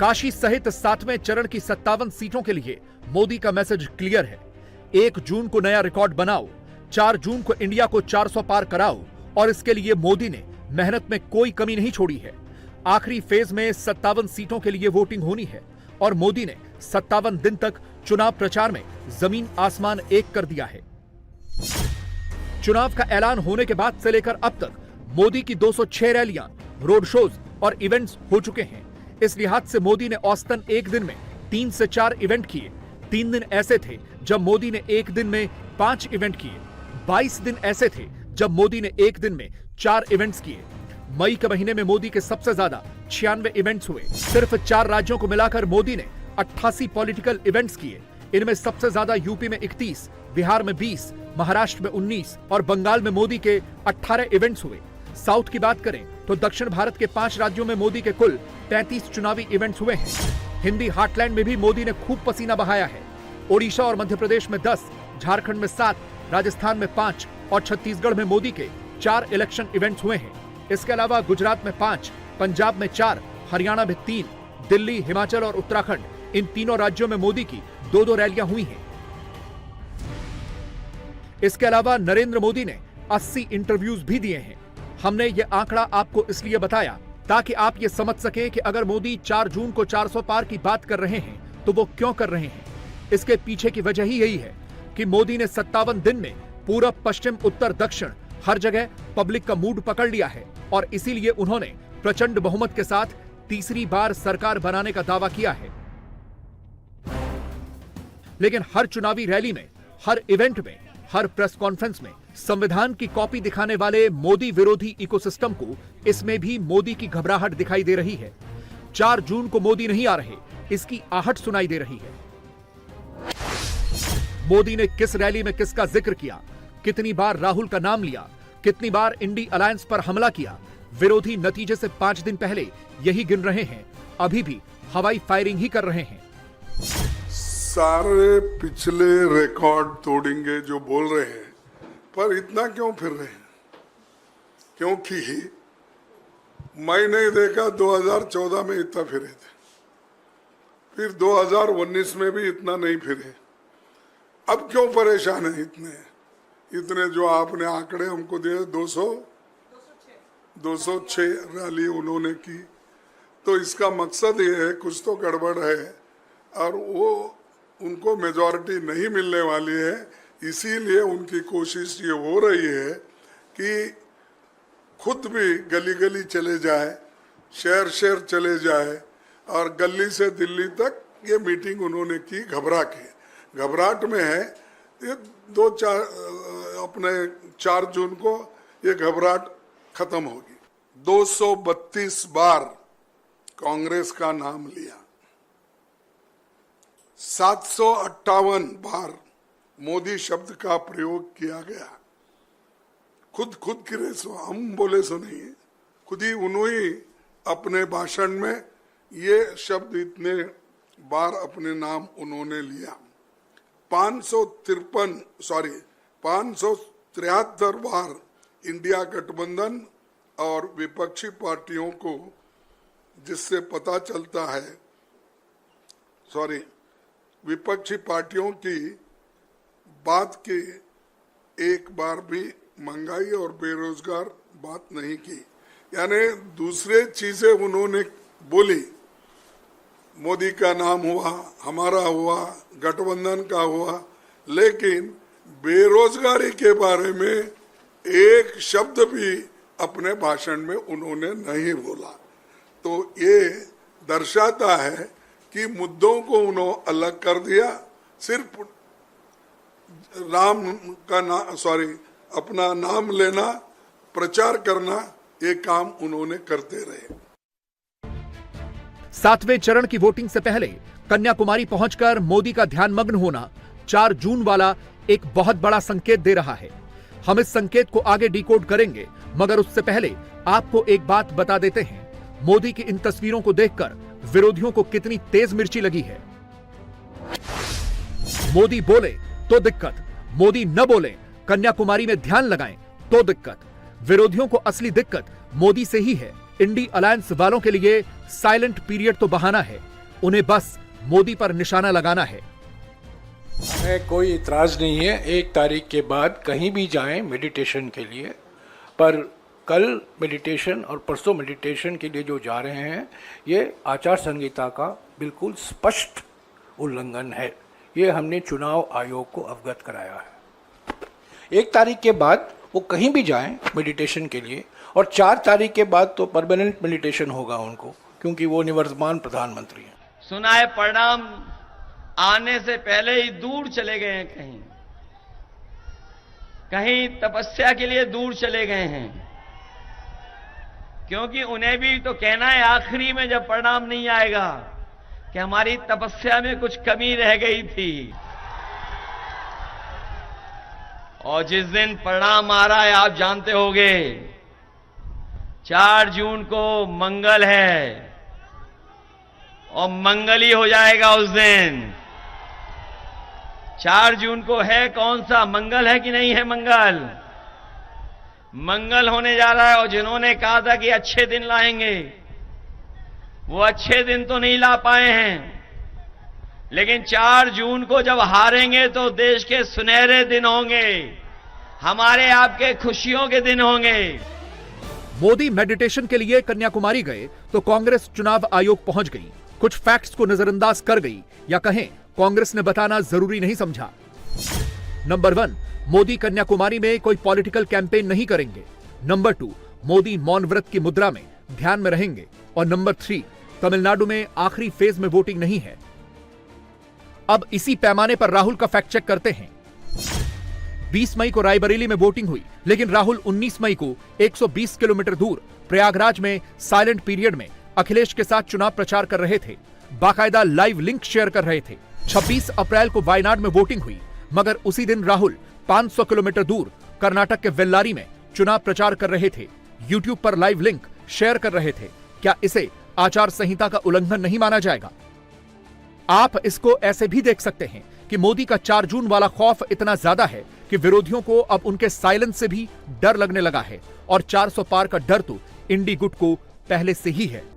काशी सहित 7वें चरण की 57 सीटों के लिए मोदी का मैसेज क्लियर है। 1 जून को नया रिकॉर्ड बनाओ, 4 जून को इंडिया को 400 पार कराओ और इसके लिए मोदी ने मेहनत में कोई कमी नहीं छोड़ी है। आखिरी फेज में 57 सीटों के लिए वोटिंग होनी है और मोदी ने 57 दिन तक चुनाव प्रचार में जमीन आसमान एक कर दिया है। चुनाव का ऐलान होने के बाद से लेकर अब तक मोदी की 206 रैलियां, रोड शोज और इवेंट्स हो चुके हैं। इस लिहाज से मोदी ने औसतन एक दिन में 3 से 4 इवेंट किए। 3 दिन ऐसे थे जब मोदी ने एक दिन में 5 इवेंट किए। 22 दिन ऐसे थे जब मोदी ने एक दिन में 4 इवेंट्स किए। मई के महीने में मोदी के सबसे ज्यादा 96 इवेंट्स हुए। सिर्फ 4 राज्यों को मिलाकर मोदी ने 88 पॉलिटिकल इवेंट्स किए। इनमें सबसे ज्यादा यूपी में 31, बिहार में 20, महाराष्ट्र में 19 और बंगाल में मोदी के 18 इवेंट्स हुए। साउथ की बात करें तो दक्षिण भारत के 5 राज्यों में मोदी के कुल 33 चुनावी इवेंट्स हुए हैं। हिंदी हार्टलैंड में भी मोदी ने खूब पसीना बहाया है। ओडिशा और मध्य प्रदेश में 10, झारखंड में 7, राजस्थान में 5 और छत्तीसगढ़ में मोदी के 4 इलेक्शन इवेंट्स हुए हैं। इसके अलावा गुजरात में 5, पंजाब में 4, हरियाणा में 3, दिल्ली, हिमाचल और उत्तराखंड इन तीनों राज्यों में मोदी की 2-2 रैलियां हुई हैं। इसके अलावा नरेंद्र मोदी ने 80 इंटरव्यूज भी दिए हैं। हमने ये आंकड़ा आपको इसलिए बताया ताकि आप ये समझ सकें कि अगर मोदी 4 जून को 400 पार की बात कर रहे हैं तो वो क्यों कर रहे हैं। इसके पीछे की वजह ही यही है कि मोदी ने 57 दिन में पूरब, पश्चिम, उत्तर, दक्षिण हर जगह पब्लिक का मूड पकड़ लिया है और इसीलिए उन्होंने प्रचंड बहुमत के साथ तीसरी बार सरकार बनाने का दावा किया है। लेकिन हर चुनावी रैली में, हर इवेंट में, हर प्रेस कॉन्फ्रेंस में संविधान की कॉपी दिखाने वाले मोदी विरोधी इकोसिस्टम को इसमें भी मोदी की घबराहट दिखाई दे रही है। 4 जून को मोदी नहीं आ रहे, इसकी आहट सुनाई दे रही है। मोदी ने किस रैली में किसका जिक्र किया, कितनी बार राहुल का नाम लिया, कितनी बार इंडी अलायंस पर हमला किया, विरोधी नतीजे से 5 दिन पहले यही गिन रहे हैं। अभी भी हवाई फायरिंग ही कर रहे हैं। सारे पिछले रिकॉर्ड तोड़ेंगे जो बोल रहे हैं, पर इतना क्यों फिर रहे हैं? क्योंकि मैं नहीं देखा 2014 में इतना फिरे थे, फिर 2019 में भी इतना नहीं फिरे। अब क्यों परेशान है इतने जो आपने आंकड़े हमको दिए? 206 रैली उन्होंने की। तो इसका मकसद ये है कुछ तो गड़बड़ है और वो उनको मेजॉरिटी नहीं मिलने वाली है। इसीलिए उनकी कोशिश ये हो रही है कि खुद भी गली गली चले जाए, शहर शहर चले जाए और गली से दिल्ली तक ये मीटिंग उन्होंने की घबरा के। घबराहट में है ये 4 जून को ये घबराहट खत्म होगी। 232 बार कांग्रेस का नाम लिया, 758 बार मोदी शब्द का प्रयोग किया गया। खुद की रेसो हम बोले सो नहीं है, खुद ही उन्होंने अपने भाषण में ये शब्द इतने बार अपने नाम उन्होंने लिया। 573 बार इंडिया गठबंधन और विपक्षी पार्टियों को, जिससे पता चलता है, विपक्षी पार्टियों की बात की, एक बार भी महंगाई और बेरोजगार बात नहीं की। यानी दूसरे चीजें उन्होंने बोली। मोदी का नाम हुआ, हमारा हुआ, गठबंधन का हुआ, लेकिन बेरोजगारी के बारे में एक शब्द भी अपने भाषण में उन्होंने नहीं बोला। तो ये दर्शाता है कि मुद्दों को उन्होंने अलग कर दिया। सिर्फ अपना नाम लेना, प्रचार करना, ये काम उन्होंने करते रहे। 7वें चरण की वोटिंग से पहले कन्याकुमारी पहुंचकर मोदी का ध्यान मग्न होना 4 जून वाला एक बहुत बड़ा संकेत दे रहा है। हम इस संकेत को आगे डिकोड करेंगे, मगर उससे पहले आपको एक बात बता देते हैं। मोदी की इन तस्वीरों को देखकर विरोधियों को कितनी तेज मिर्ची लगी है। मोदी बोले तो दिक्कत, मोदी न बोले, कन्याकुमारी में ध्यान लगाएं तो दिक्कत। विरोधियों को असली दिक्कत मोदी से ही है। इंडी अलायंस वालों के लिए साइलेंट पीरियड तो बहाना है, उन्हें बस मोदी पर निशाना लगाना है। हमें कोई इतराज नहीं है 1 तारीख के बाद कहीं भी जाएं मेडिटेशन के लिए, पर कल मेडिटेशन और परसों मेडिटेशन के लिए जो जा रहे हैं ये आचार संहिता का बिल्कुल स्पष्ट उल्लंघन है। ये हमने चुनाव आयोग को अवगत कराया है। 1 तारीख के बाद वो कहीं भी जाएं मेडिटेशन के लिए, और 4 तारीख के बाद तो परमानेंट मेडिटेशन होगा उनको, क्योंकि वो निवर्तमान प्रधानमंत्री हैं। सुना है परिणाम आने से पहले ही दूर चले गए हैं, कहीं तपस्या के लिए दूर चले गए हैं, क्योंकि उन्हें भी तो कहना है आखिरी में जब परिणाम नहीं आएगा कि हमारी तपस्या में कुछ कमी रह गई थी। और जिस दिन परिणाम आ रहा है आप जानते होंगे, 4 जून को मंगल है और मंगल ही हो जाएगा उस दिन। 4 जून को है कौन सा मंगल है कि नहीं है? मंगल होने जा रहा है। और जिन्होंने कहा था कि अच्छे दिन लाएंगे, वो अच्छे दिन तो नहीं ला पाए हैं, लेकिन 4 जून को जब हारेंगे तो देश के सुनहरे दिन होंगे, हमारे आपके खुशियों के दिन होंगे। मोदी मेडिटेशन के लिए कन्याकुमारी गए तो कांग्रेस चुनाव आयोग पहुंच गई, कुछ फैक्ट्स को नजरअंदाज कर गई, या कहें कांग्रेस ने बताना जरूरी नहीं समझा। नंबर 1, मोदी कन्याकुमारी में कोई पॉलिटिकल कैंपेन नहीं करेंगे। नंबर 2, मोदी मौन व्रत की मुद्रा में ध्यान में रहेंगे। और नंबर 3, तमिलनाडु में आखिरी फेज में वोटिंग नहीं है। अब इसी पैमाने पर राहुल का फैक्ट चेक करते हैं। 20 मई को रायबरेली में वोटिंग हुई, लेकिन राहुल 19 मई को 120 किलोमीटर दूर प्रयागराज में साइलेंट पीरियड में अखिलेश के साथ चुनाव प्रचार कर रहे थे, बाकायदा लाइव लिंक शेयर कर रहे थे। 26 अप्रैल को वायनाड में वोटिंग हुई, मगर उसी दिन राहुल 500 किलोमीटर दूर कर्नाटक के वेल्लारी में चुनाव प्रचार कर रहे थे, यूट्यूब पर लाइव लिंक शेयर कर रहे थे। क्या इसे आचार संहिता का उल्लंघन नहीं माना जाएगा? आप इसको ऐसे भी देख सकते हैं कि मोदी का 4 जून वाला खौफ इतना ज्यादा है कि विरोधियों को अब उनके साइलेंस से भी डर लगने लगा है, और 400 पार का डर तो इंडी गुट को पहले से ही है।